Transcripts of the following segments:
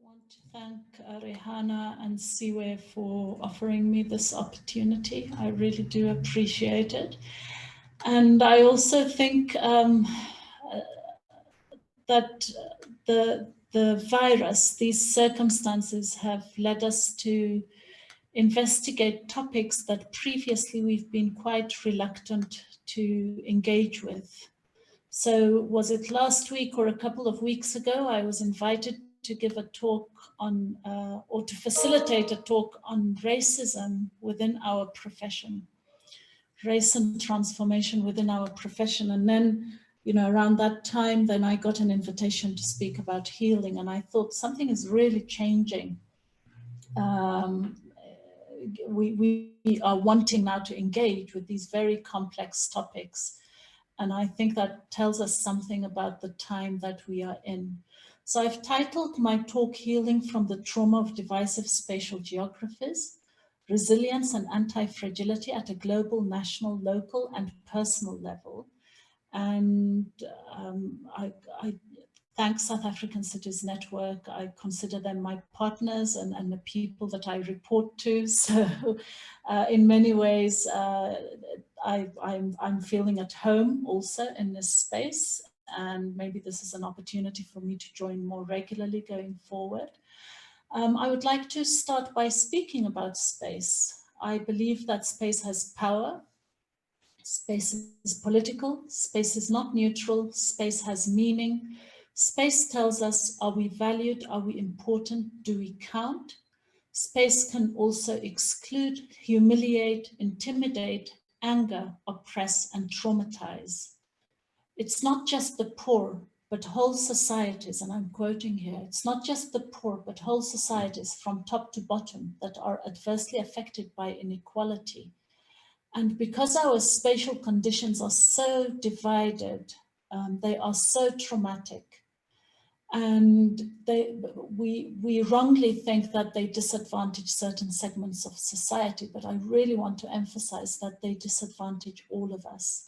want to thank Rehana and Siwe for offering me this opportunity. I really do appreciate it. And I also think that the virus, these circumstances have led us to investigate topics that previously we've been quite reluctant to engage with. So was it last week or a couple of weeks ago, I was invited to give a talk on, or to facilitate a talk on racism within our profession, race and transformation within our profession. And then, you know, around that time, then I got an invitation to speak about healing. And I thought something is really changing. We are wanting now to engage with these very complex topics. And I think that tells us something about the time that we are in. So I've titled my talk, Healing from the Trauma of Divisive Spatial Geographies, Resilience and Anti-Fragility at a Global, National, Local, and Personal Level. And I thank South African Cities Network. I consider them my partners and the people that I report to. So in many ways, I'm feeling at home also in this space, and maybe this is an opportunity for me to join more regularly going forward. I would like to start by speaking about space. I believe that space has power. Space is political. Space is not neutral. Space has meaning. Space tells us, are we valued? Are we important? Do we count? Space can also exclude, humiliate, intimidate, anger, oppress, and traumatize. It's not just the poor, but whole societies, and I'm quoting here, it's not just the poor, but whole societies from top to bottom that are adversely affected by inequality. And because our spatial conditions are so divided, they are so traumatic, and we wrongly think that they disadvantage certain segments of society, but I really want to emphasize that they disadvantage all of us.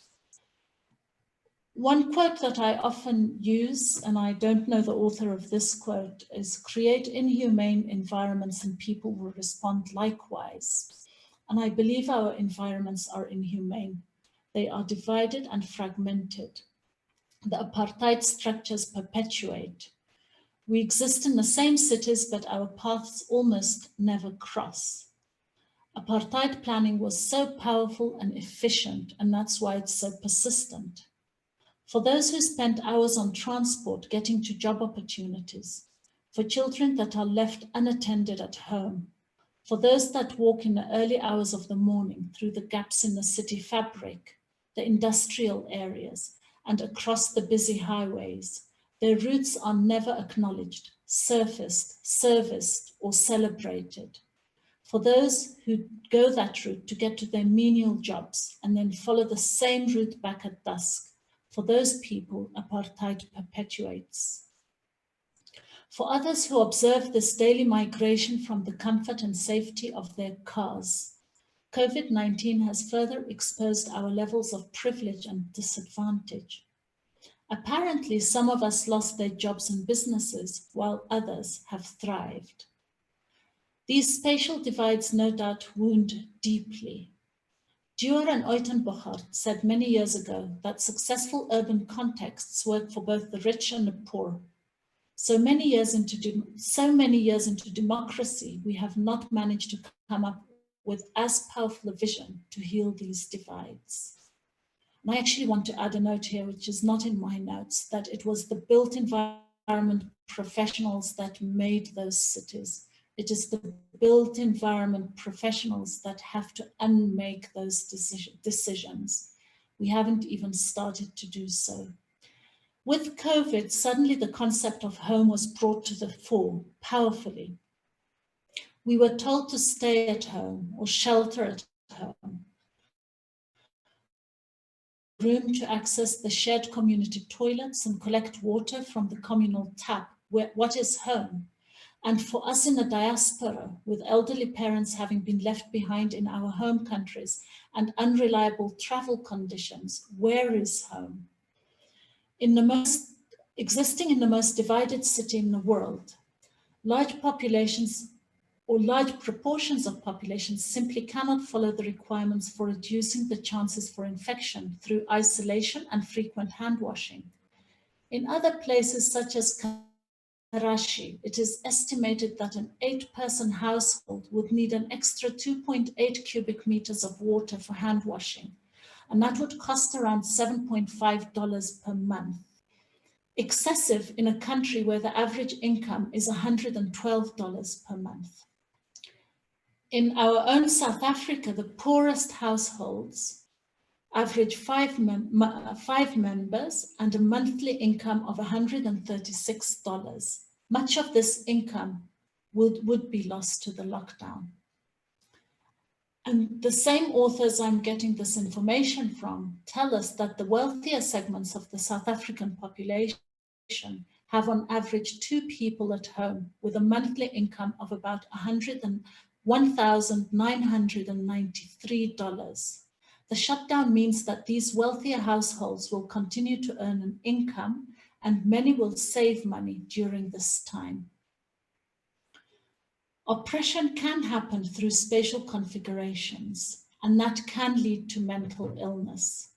One quote that I often use, and I don't know the author of this quote, is create inhumane environments and people will respond likewise. And I believe our environments are inhumane. They are divided and fragmented. The apartheid structures perpetuate. We exist in the same cities, but our paths almost never cross. Apartheid planning was so powerful and efficient, and that's why it's so persistent. For those who spend hours on transport getting to job opportunities, for children that are left unattended at home, for those that walk in the early hours of the morning through the gaps in the city fabric, the industrial areas, and across the busy highways, their roots are never acknowledged, surfaced, serviced, or celebrated. For those who go that route to get to their menial jobs and then follow the same route back at dusk, for those people, apartheid perpetuates. For others who observe this daily migration from the comfort and safety of their cars, COVID-19 has further exposed our levels of privilege and disadvantage. Apparently, some of us lost their jobs and businesses, while others have thrived. These spatial divides no doubt wound deeply. Dewar and Uitenbogart said many years ago that successful urban contexts work for both the rich and the poor. So many years into democracy, we have not managed to come up with as powerful a vision to heal these divides. And I actually want to add a note here, which is not in my notes, that it was the built environment professionals that made those cities. It is the built environment professionals that have to unmake those decisions. We haven't even started to do so. With COVID, suddenly the concept of home was brought to the fore powerfully. We were told to stay at home or shelter at home. Room to access the shared community toilets and collect water from the communal tap. What is home? And for us in the diaspora, with elderly parents having been left behind in our home countries and unreliable travel conditions, where is home? Existing in the most divided city in the world, Large populations or large proportions of populations simply cannot follow the requirements for reducing the chances for infection through isolation and frequent hand washing. In other places such as Karachi, it is estimated that an 8-person household would need an extra 2.8 cubic meters of water for hand washing, and that would cost around $7.5 per month. Excessive in a country where the average income is $112 per month. In our own South Africa, the poorest households average five members and a monthly income of $136. Much of this income would be lost to the lockdown. And the same authors I'm getting this information from tell us that the wealthier segments of the South African population have on average 2 people at home with a monthly income of about $1,993. The shutdown means that these wealthier households will continue to earn an income and many will save money during this time. Oppression can happen through spatial configurations, and that can lead to mental illness.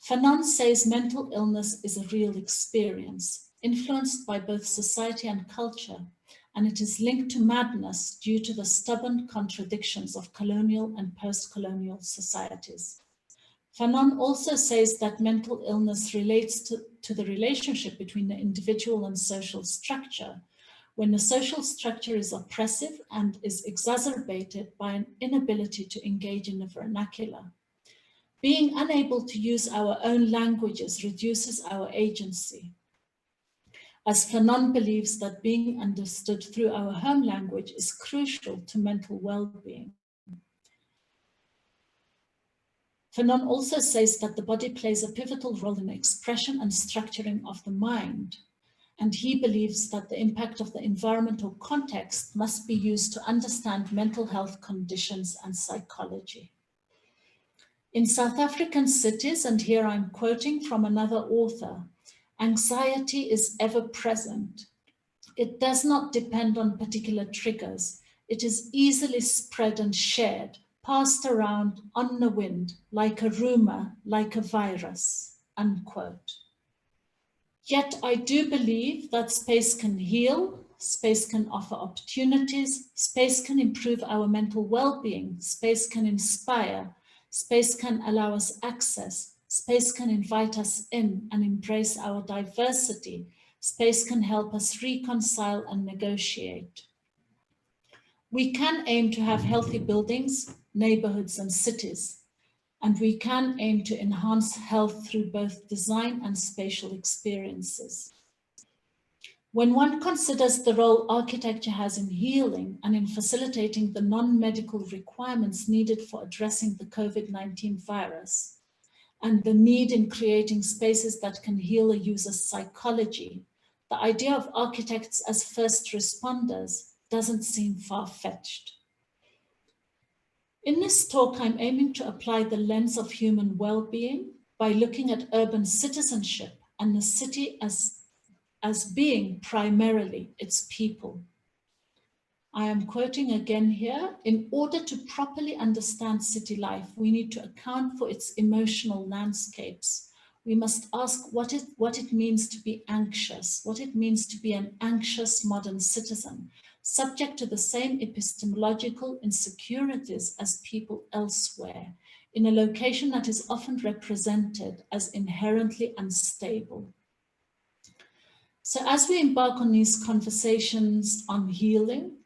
Fanon says mental illness is a real experience, influenced by both society and culture, and it is linked to madness due to the stubborn contradictions of colonial and post-colonial societies. Fanon also says that mental illness relates to the relationship between the individual and social structure, when the social structure is oppressive and is exacerbated by an inability to engage in the vernacular. Being unable to use our own languages reduces our agency, as Fanon believes that being understood through our home language is crucial to mental well-being. Fanon also says that the body plays a pivotal role in the expression and structuring of the mind, and he believes that the impact of the environment or context must be used to understand mental health conditions and psychology. In South African cities, and here I'm quoting from another author, anxiety is ever present. It does not depend on particular triggers. It is easily spread and shared, passed around on the wind, like a rumor, like a virus, unquote. Yet I do believe that space can heal, space can offer opportunities, space can improve our mental well-being, space can inspire, space can allow us access, space can invite us in and embrace our diversity, space can help us reconcile and negotiate. We can aim to have healthy buildings, neighborhoods, and cities, and we can aim to enhance health through both design and spatial experiences. When one considers the role architecture has in healing and in facilitating the non-medical requirements needed for addressing the COVID-19 virus, and the need in creating spaces that can heal a user's psychology, the idea of architects as first responders doesn't seem far-fetched. In this talk, I'm aiming to apply the lens of human well-being by looking at urban citizenship and the city as being primarily its people. I am quoting again here, in order to properly understand city life, we need to account for its emotional landscapes. We must ask what it means to be anxious, what it means to be an anxious modern citizen, subject to the same epistemological insecurities as people elsewhere, in a location that is often represented as inherently unstable. So as we embark on these conversations on healing,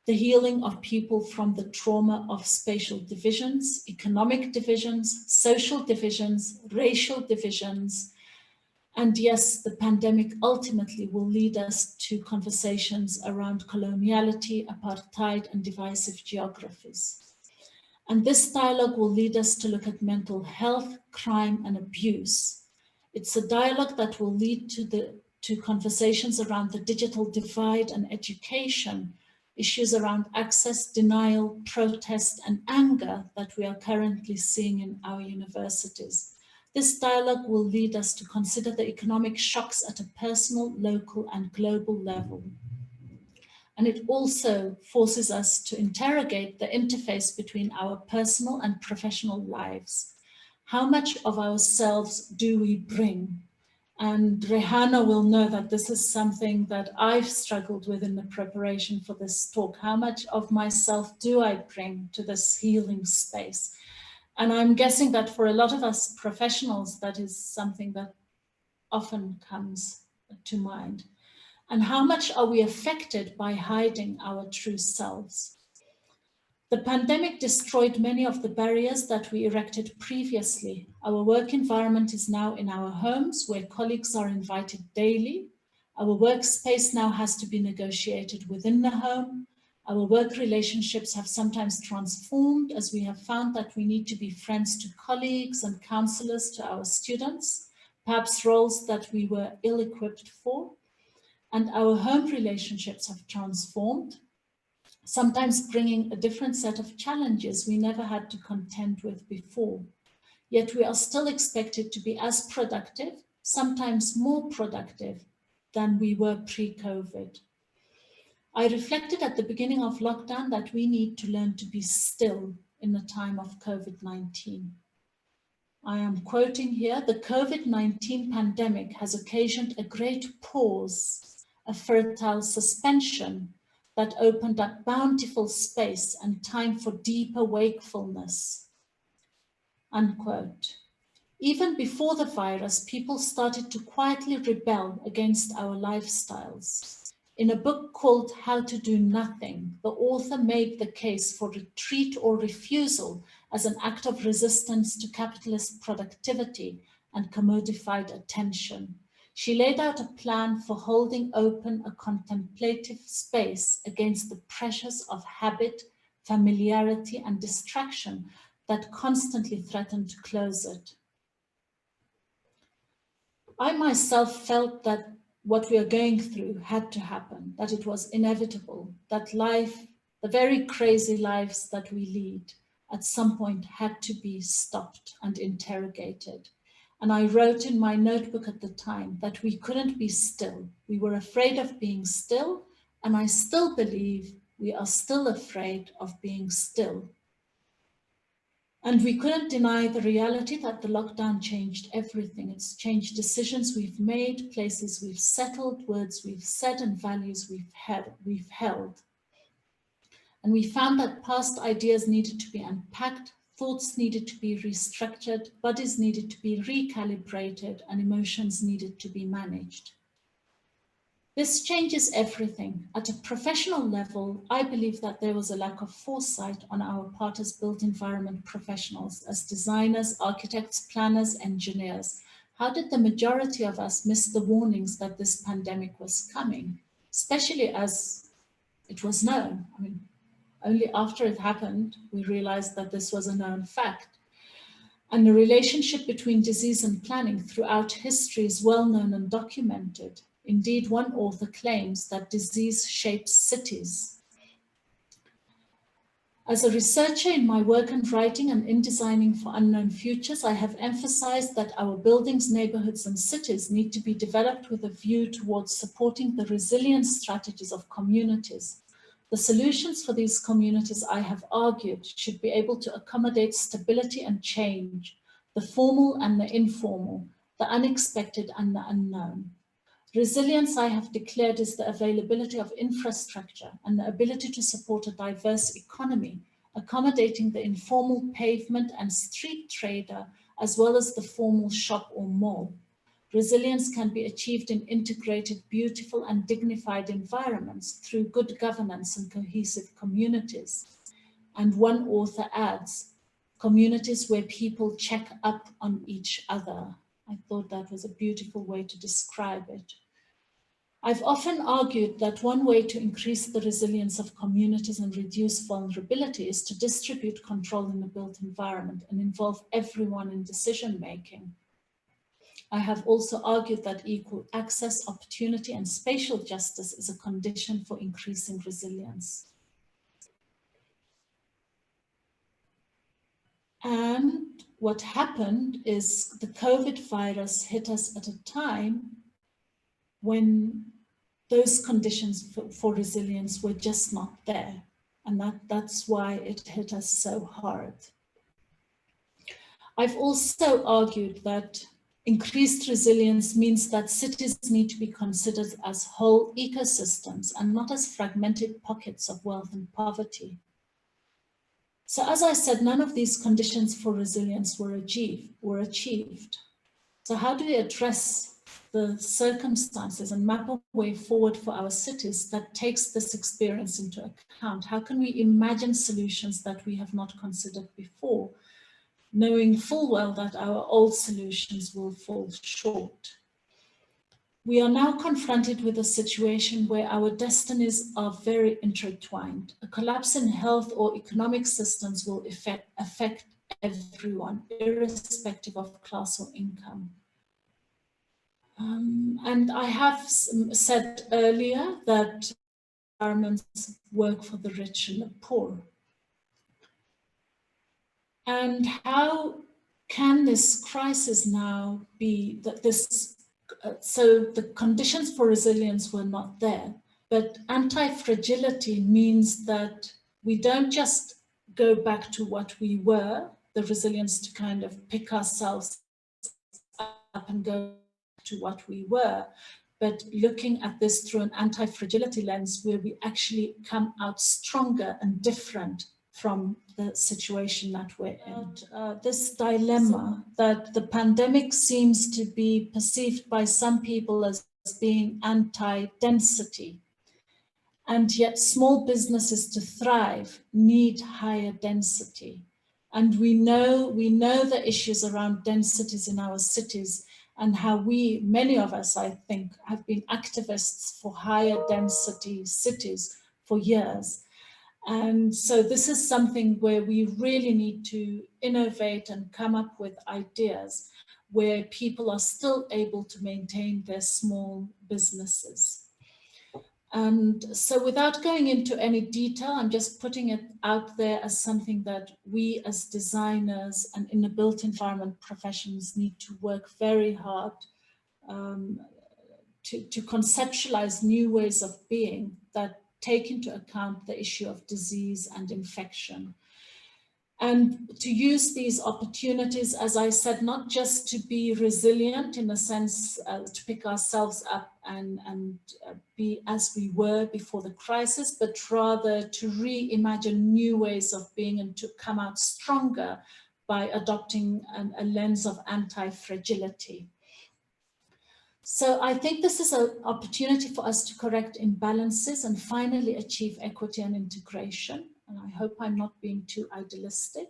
the healing of people from the trauma of spatial divisions, economic divisions, social divisions, racial divisions, and yes, the pandemic ultimately will lead us to conversations around coloniality, apartheid, and divisive geographies. And this dialogue will lead us to look at mental health, crime, and abuse. It's a dialogue that will lead to conversations around the digital divide and education, issues around access, denial, protest, and anger that we are currently seeing in our universities. This dialogue will lead us to consider the economic shocks at a personal, local, and global level. And it also forces us to interrogate the interface between our personal and professional lives. How much of ourselves do we bring? And Rehana will know that this is something that I've struggled with in the preparation for this talk. How much of myself do I bring to this healing space? And I'm guessing that for a lot of us professionals, that is something that often comes to mind. And how much are we affected by hiding our true selves? The pandemic destroyed many of the barriers that we erected previously. Our work environment is now in our homes, where colleagues are invited daily. Our workspace now has to be negotiated within the home. Our work relationships have sometimes transformed, as we have found that we need to be friends to colleagues and counselors to our students, perhaps roles that we were ill-equipped for. And our home relationships have transformed, sometimes bringing a different set of challenges we never had to contend with before. Yet we are still expected to be as productive, sometimes more productive than we were pre-COVID. I reflected at the beginning of lockdown that we need to learn to be still in the time of COVID-19. I am quoting here, the COVID-19 pandemic has occasioned a great pause, a fertile suspension that opened up bountiful space and time for deeper wakefulness, unquote. Even before the virus, people started to quietly rebel against our lifestyles. In a book called How to Do Nothing, the author made the case for retreat or refusal as an act of resistance to capitalist productivity and commodified attention. She laid out a plan for holding open a contemplative space against the pressures of habit, familiarity, and distraction that constantly threatened to close it. I myself felt that what we are going through had to happen, that it was inevitable, that life, the very crazy lives that we lead, at some point had to be stopped and interrogated. And I wrote in my notebook at the time that we couldn't be still. We were afraid of being still, and I still believe we are still afraid of being still. And we couldn't deny the reality that the lockdown changed everything. It's changed decisions we've made, places we've settled, words we've said, and values we've held. And we found that past ideas needed to be unpacked, thoughts needed to be restructured, bodies needed to be recalibrated, and emotions needed to be managed. This changes everything. At a professional level, I believe that there was a lack of foresight on our part as built environment professionals, as designers, architects, planners, engineers. How did the majority of us miss the warnings that this pandemic was coming, especially as it was known? I mean, only after it happened, we realized that this was a known fact. And the relationship between disease and planning throughout history is well known and documented. Indeed, one author claims that disease shapes cities. As a researcher in my work and writing and in designing for unknown futures, I have emphasized that our buildings, neighborhoods, and cities need to be developed with a view towards supporting the resilience strategies of communities. The solutions for these communities, I have argued, should be able to accommodate stability and change, the formal and the informal, the unexpected and the unknown. Resilience, I have declared, is the availability of infrastructure and the ability to support a diverse economy, accommodating the informal pavement and street trader, as well as the formal shop or mall. Resilience can be achieved in integrated, beautiful, and dignified environments through good governance and cohesive communities. And one author adds, communities where people check up on each other. I thought that was a beautiful way to describe it. I've often argued that one way to increase the resilience of communities and reduce vulnerability is to distribute control in the built environment and involve everyone in decision-making. I have also argued that equal access, opportunity, and spatial justice is a condition for increasing resilience. And what happened is the COVID virus hit us at a time when those conditions for resilience were just not there. And that's why it hit us so hard. I've also argued that increased resilience means that cities need to be considered as whole ecosystems and not as fragmented pockets of wealth and poverty. So as I said, none of these conditions for resilience were achieved. So how do we address the circumstances and map a way forward for our cities that takes this experience into account? How can we imagine solutions that we have not considered before, knowing full well that our old solutions will fall short? We are now confronted with a situation where our destinies are very intertwined. A collapse in health or economic systems will affect everyone, irrespective of class or income. And I have said earlier that environments work for the rich and the poor. And how can this crisis now be that so the conditions for resilience were not there, but anti-fragility means that we don't just go back to what we were, the resilience to kind of pick ourselves up and go to what we were, but looking at this through an anti-fragility lens where we actually come out stronger and different from the situation that we're in. This dilemma that the pandemic seems to be perceived by some people as being anti-density, and yet small businesses to thrive need higher density. And we know the issues around densities in our cities and how many of us, I think, have been activists for higher density cities for years. And so this is something where we really need to innovate and come up with ideas where people are still able to maintain their small businesses. And so without going into any detail, I'm just putting it out there as something that we as designers and in the built environment professions need to work very hard to conceptualize new ways of being that take into account the issue of disease and infection. And to use these opportunities, as I said, not just to be resilient in the sense to pick ourselves up and be as we were before the crisis, but rather to reimagine new ways of being and to come out stronger by adopting a lens of anti-fragility. So I think this is an opportunity for us to correct imbalances and finally achieve equity and integration. And I hope I'm not being too idealistic.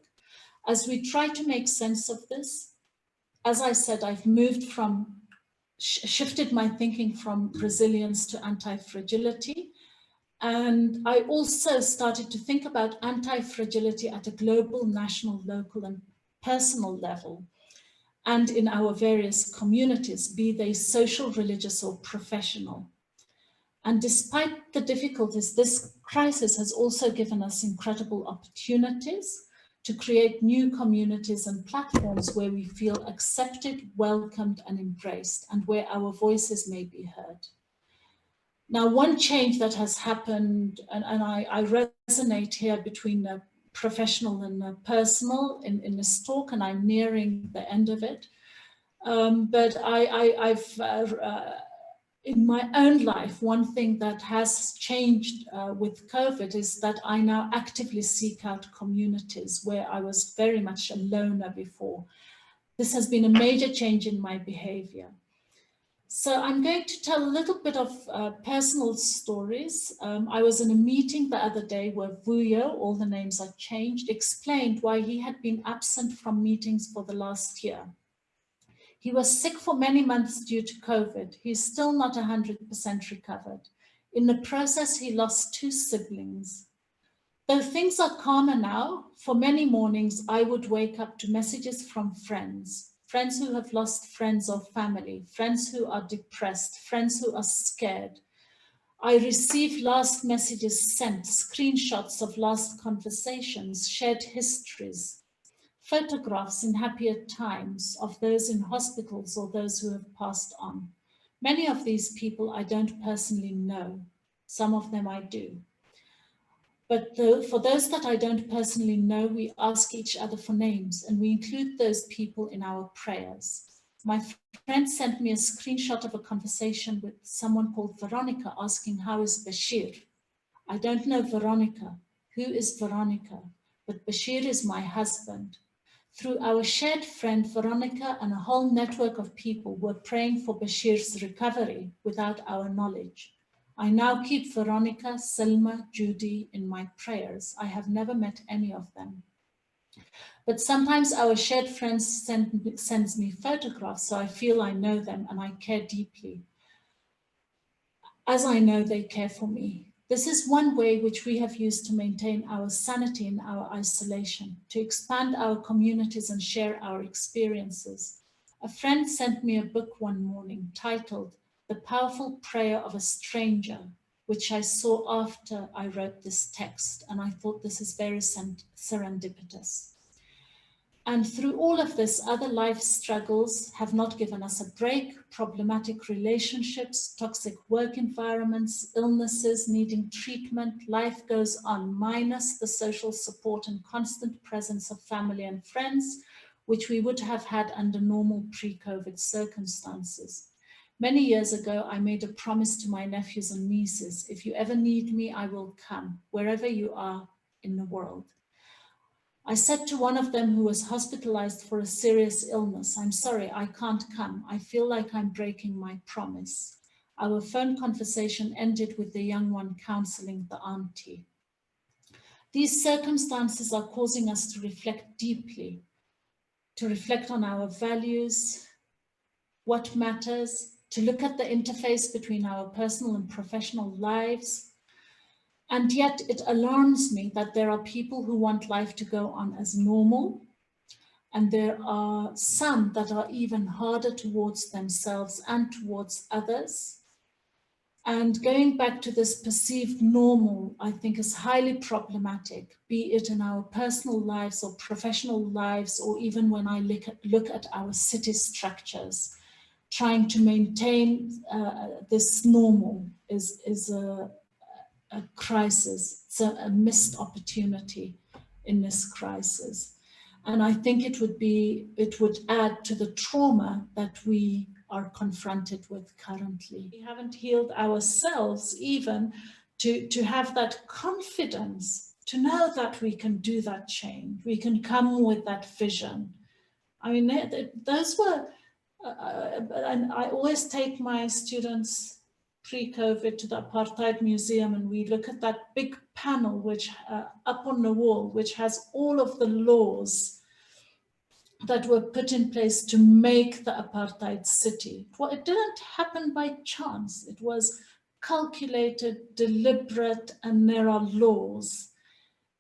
As we try to make sense of this, as I said, I've moved from, shifted my thinking from resilience to anti-fragility. And I also started to think about anti-fragility at a global, national, local, and personal level, and in our various communities, be they social, religious, or professional. And despite the difficulties, this crisis has also given us incredible opportunities to create new communities and platforms where we feel accepted, welcomed, and embraced, and where our voices may be heard. Now, one change that has happened, and I resonate here between the professional and the personal in this talk, and I'm nearing the end of it. But I've in my own life, one thing that has changed with COVID is that I now actively seek out communities where I was very much a loner before. This has been a major change in my behavior. So I'm going to tell a little bit of personal stories. I was in a meeting the other day where Vuyo, all the names are changed, explained why he had been absent from meetings for the last year. He was sick for many months due to COVID. He's still not 100% recovered. In the process, he lost 2 siblings. Though things are calmer now, for many mornings, I would wake up to messages from friends who have lost friends or family, friends who are depressed, friends who are scared. I receive last messages sent, screenshots of last conversations, shared histories, photographs in happier times of those in hospitals or those who have passed on. Many of these people I don't personally know. Some of them I do. But for those that I don't personally know, we ask each other for names and we include those people in our prayers. My friend sent me a screenshot of a conversation with someone called Veronica asking, how is Bashir? I don't know Veronica. Who is Veronica? But Bashir is my husband. Through our shared friend, Veronica and a whole network of people were praying for Bashir's recovery without our knowledge. I now keep Veronica, Selma, Judy in my prayers. I have never met any of them. But sometimes our shared friends sends me photographs, so I feel I know them and I care deeply, as I know they care for me. This is one way which we have used to maintain our sanity in our isolation, to expand our communities and share our experiences. A friend sent me a book one morning titled The Powerful Prayer of a Stranger, which I saw after I wrote this text, and I thought this is very serendipitous. And through all of this, other life struggles have not given us a break, problematic relationships, toxic work environments, illnesses needing treatment, life goes on, minus the social support and constant presence of family and friends, which we would have had under normal pre-COVID circumstances. Many years ago, I made a promise to my nephews and nieces, if you ever need me, I will come, wherever you are in the world. I said to one of them who was hospitalized for a serious illness, I'm sorry, I can't come. I feel like I'm breaking my promise. Our phone conversation ended with the young one counseling the auntie. These circumstances are causing us to reflect deeply, to reflect on our values, what matters, to look at the interface between our personal and professional lives. And yet it alarms me that there are people who want life to go on as normal, and there are some that are even harder towards themselves and towards others. And going back to this perceived normal, I think is highly problematic, be it in our personal lives or professional lives, or even when I look at our city structures. Trying to maintain this normal is a crisis. It's a missed opportunity in this crisis. And I think it would add to the trauma that we are confronted with currently. We haven't healed ourselves even to have that confidence, to know that we can do that change. We can come with that vision. I mean, those were, and I always take my students pre-COVID to the Apartheid Museum, and we look at that big panel which up on the wall, which has all of the laws that were put in place to make the apartheid city. Well, it didn't happen by chance. It was calculated, deliberate, and there are laws.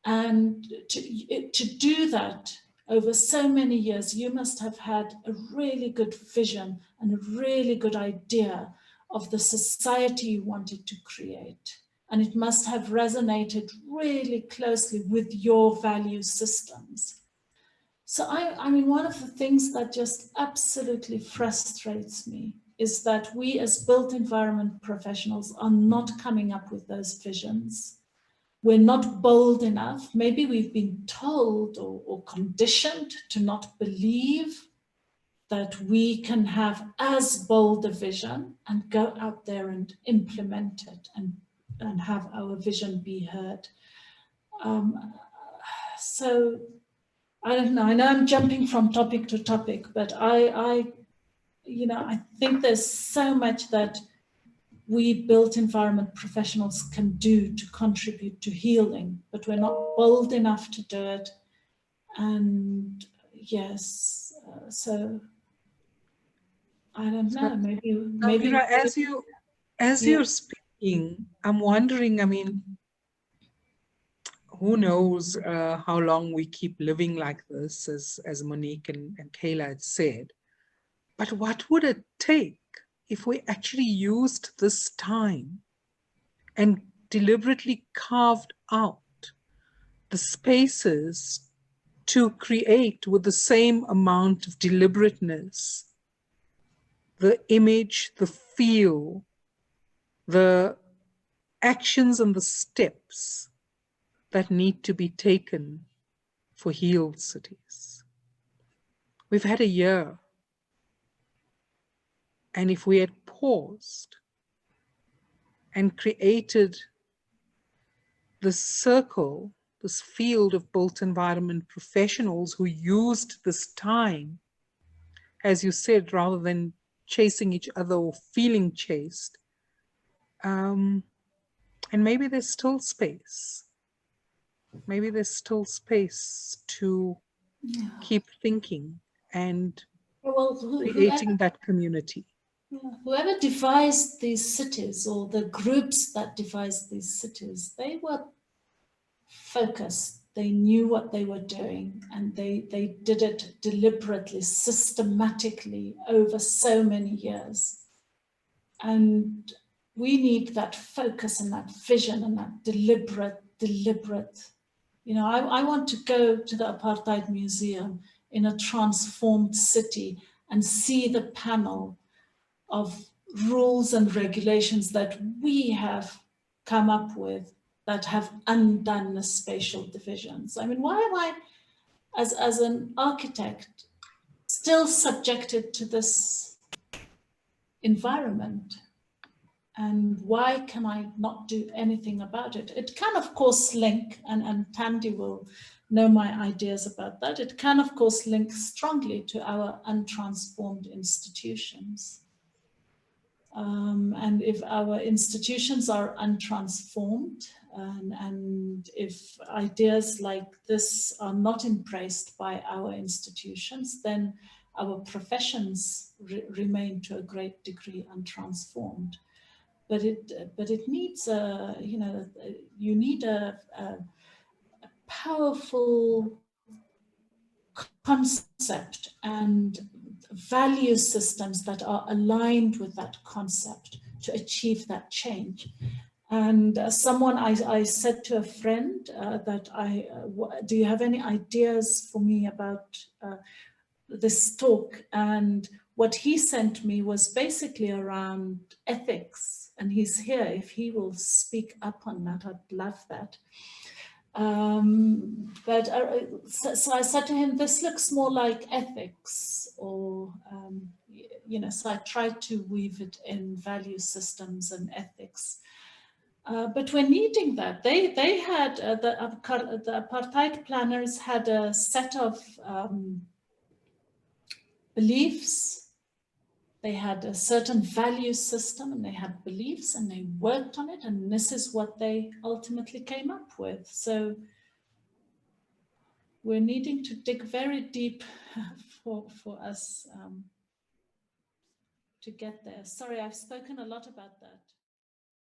And to do that over so many years, you must have had a really good vision and a really good idea of the society you wanted to create. And it must have resonated really closely with your value systems. So I mean, one of the things that just absolutely frustrates me is that we as built environment professionals are not coming up with those visions. We're not bold enough. Maybe we've been told or conditioned to not believe that we can have as bold a vision and go out there and implement it and have our vision be heard. So I don't know. I know I'm jumping from topic to topic, but I think there's so much that we built environment professionals can do to contribute to healing, but we're not bold enough to do it. And yes, so I don't know. Maybe. Amira, as you're speaking, I'm wondering. I mean, who knows how long we keep living like this, as Monique and Kayla had said. But what would it take if we actually used this time and deliberately carved out the spaces to create with the same amount of deliberateness the image, the feel, the actions and the steps that need to be taken for healed cities. We've had a year, and if we had paused and created this circle, this field of built environment professionals who used this time, as you said, rather than chasing each other or feeling chased, and maybe there's still space. Maybe there's still space to keep thinking and creating that community. Whoever devised these cities, or the groups that devised these cities, they were focused. They knew what they were doing, and they did it deliberately, systematically over so many years. And we need that focus and that vision and that deliberate, you know, I want to go to the Apartheid Museum in a transformed city and see the panel of rules and regulations that we have come up with that have undone the spatial divisions. I mean, why am I, as an architect, still subjected to this environment? And why can I not do anything about it? It can, of course, link, and Tandy will know my ideas about that. It can, of course, link strongly to our untransformed institutions. And if our institutions are untransformed, and if ideas like this are not embraced by our institutions, then our professions remain to a great degree untransformed. But it needs a, you know, you need a powerful concept and value systems that are aligned with that concept to achieve that change. And someone, I said to a friend that do you have any ideas for me about this talk? And what he sent me was basically around ethics. And he's here. If he will speak up on that, I'd love that. So I said to him, this looks more like ethics, or, you know, so I tried to weave it in value systems and ethics. But we're needing that. They had, the apartheid planners had a set of beliefs. They had a certain value system, and they had beliefs, and they worked on it, and this is what they ultimately came up with. So we're needing to dig very deep for us to get there. Sorry, I've spoken a lot about that.